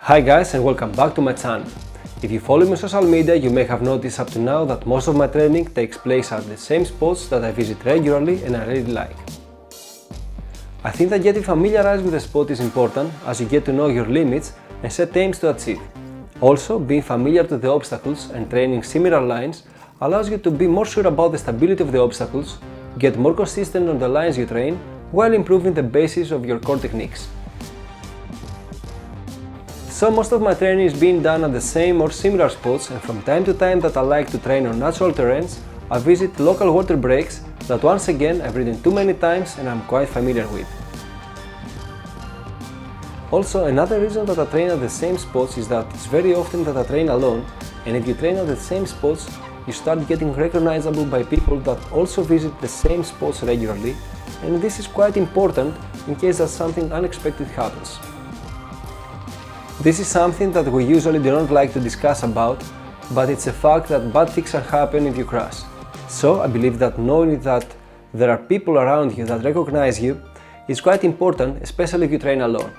Hi guys and welcome back to my channel. If you follow me on social media, you may have noticed up to now that most of my training takes place at the same spots that I visit regularly and I really like. I think that getting familiarized with the spot is important as you get to know your limits and set aims to achieve. Also, being familiar to the obstacles and training similar lines allows you to be more sure about the stability of the obstacles, get more consistent on the lines you train, while improving the basis of your core techniques. So most of my training is being done at the same or similar spots, and from time to time that I like to train on natural terrains, I visit local water breaks that once again I've ridden too many times and I'm quite familiar with. Also, another reason that I train at the same spots is that it's very often that I train alone, and if you train at the same spots, you start getting recognizable by people that also visit the same spots regularly, and this is quite important in case that something unexpected happens. This is something that we usually do not like to discuss about, but it's a fact that bad things can happen if you crash. So I believe that knowing that there are people around you that recognize you is quite important, especially if you train alone.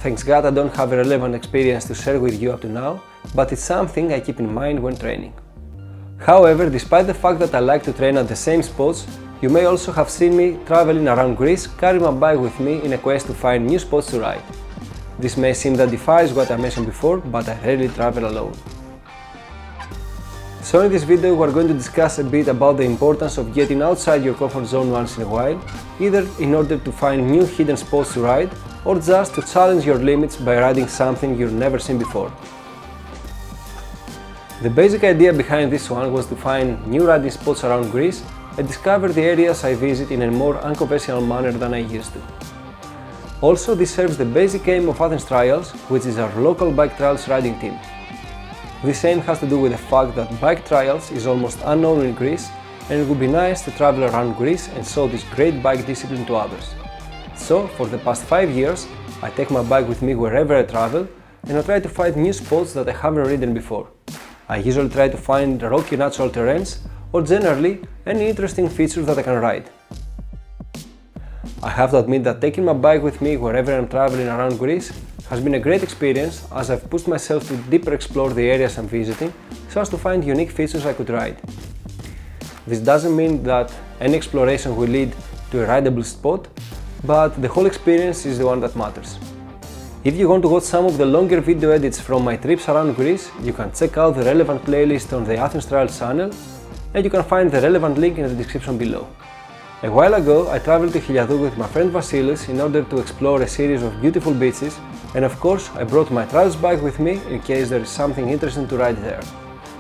Thanks God I don't have a relevant experience to share with you up to now, but it's something I keep in mind when training. However, despite the fact that I like to train at the same spots, you may also have seen me traveling around Greece carrying my bike with me in a quest to find new spots to ride. This may seem that defies what I mentioned before, but I rarely travel alone. So in this video we are going to discuss a bit about the importance of getting outside your comfort zone once in a while, either in order to find new hidden spots to ride, or just to challenge your limits by riding something you've never seen before. The basic idea behind this one was to find new riding spots around Greece and discover the areas I visit in a more unconventional manner than I used to. Also, this serves the basic aim of Athens Trials, which is our local bike trials riding team. This aim has to do with the fact that bike trials is almost unknown in Greece, and it would be nice to travel around Greece and show this great bike discipline to others. So, for the past 5 years, I take my bike with me wherever I travel, and I try to find new spots that I haven't ridden before. I usually try to find rocky natural terrains, or generally any interesting features that I can ride. I have to admit that taking my bike with me wherever I'm traveling around Greece has been a great experience, as I've pushed myself to deeper explore the areas I'm visiting so as to find unique features I could ride. This doesn't mean that any exploration will lead to a rideable spot, but the whole experience is the one that matters. If you want to watch some of the longer video edits from my trips around Greece, you can check out the relevant playlist on the Athens Trials channel, and you can find the relevant link in the description below. A while ago, I traveled to Heliadou with my friend Vasilis in order to explore a series of beautiful beaches, and of course I brought my trials bike with me in case there is something interesting to ride there.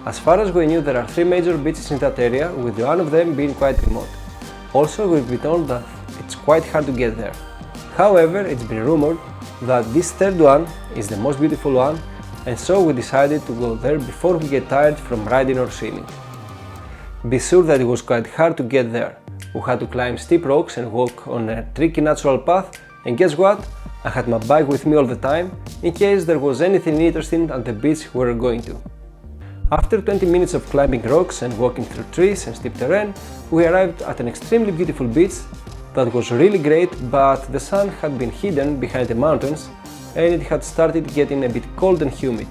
As far as we knew, there are 3 major beaches in that area, with one of them being quite remote. Also, we've been told that it's quite hard to get there. However, it's been rumored that this third one is the most beautiful one, and so we decided to go there before we get tired from riding or swimming. Be sure that it was quite hard to get there. We had to climb steep rocks and walk on a tricky natural path, and guess what? I had my bike with me all the time in case there was anything interesting at the beach we were going to. After 20 minutes of climbing rocks and walking through trees and steep terrain, we arrived at an extremely beautiful beach that was really great, but the sun had been hidden behind the mountains and it had started getting a bit cold and humid.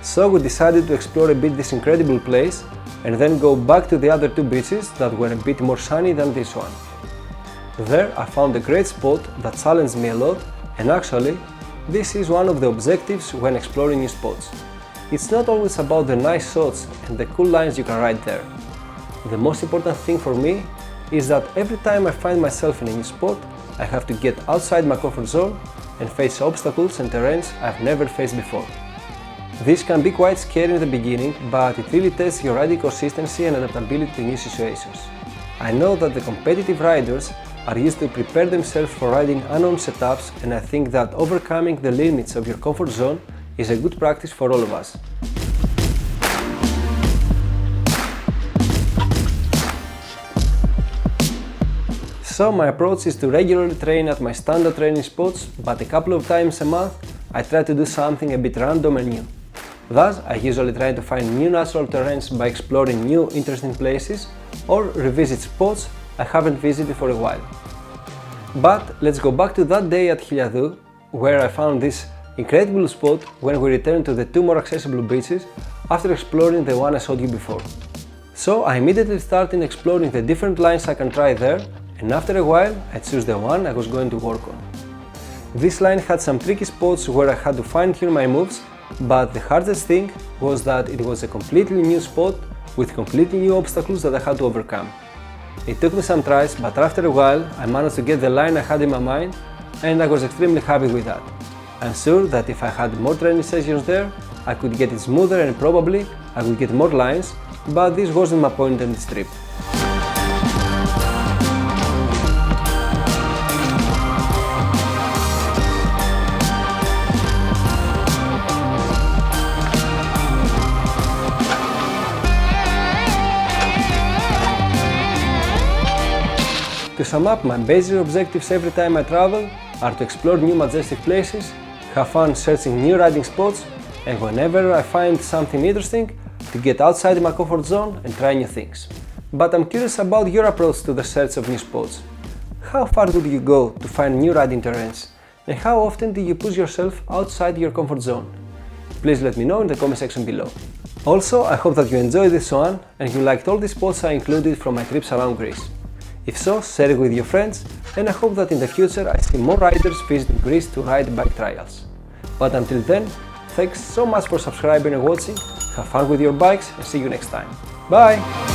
So we decided to explore a bit this incredible place and then go back to the other 2 beaches that were a bit more sunny than this one. There I found a great spot that challenged me a lot, and actually, this is one of the objectives when exploring new spots. It's not always about the nice shots and the cool lines you can ride there. The most important thing for me is that every time I find myself in a new spot, I have to get outside my comfort zone and face obstacles and terrains I've never faced before. This can be quite scary in the beginning, but it really tests your riding consistency and adaptability to new situations. I know that the competitive riders are used to prepare themselves for riding unknown setups, and I think that overcoming the limits of your comfort zone is a good practice for all of us. So my approach is to regularly train at my standard training spots, but a couple of times a month I try to do something a bit random and new. Thus, I usually try to find new natural terrains by exploring new interesting places or revisit spots I haven't visited for a while. But let's go back to that day at Heliadou, where I found this incredible spot when we return to the two more accessible beaches after exploring the one I showed you before. So I immediately started exploring the different lines I can try there, and after a while I chose the one I was going to work on. This line had some tricky spots where I had to fine-tune my moves, but the hardest thing was that it was a completely new spot with completely new obstacles that I had to overcome. It took me some tries, but after a while I managed to get the line I had in my mind, and I was extremely happy with that. I'm sure that if I had more training sessions there, I could get it smoother and probably I would get more lines, but this wasn't my point in this trip. To sum up, my basic objectives every time I travel are to explore new majestic places, have fun searching new riding spots, and whenever I find something interesting, to get outside my comfort zone and try new things. But I'm curious about your approach to the search of new spots. How far do you go to find new riding terrains? And how often do you push yourself outside your comfort zone? Please let me know in the comment section below. Also, I hope that you enjoyed this one and you liked all the spots I included from my trips around Greece. If so, share it with your friends, and I hope that in the future I see more riders visiting Greece to ride bike trials. But until then, thanks so much for subscribing and watching, have fun with your bikes, and see you next time. Bye!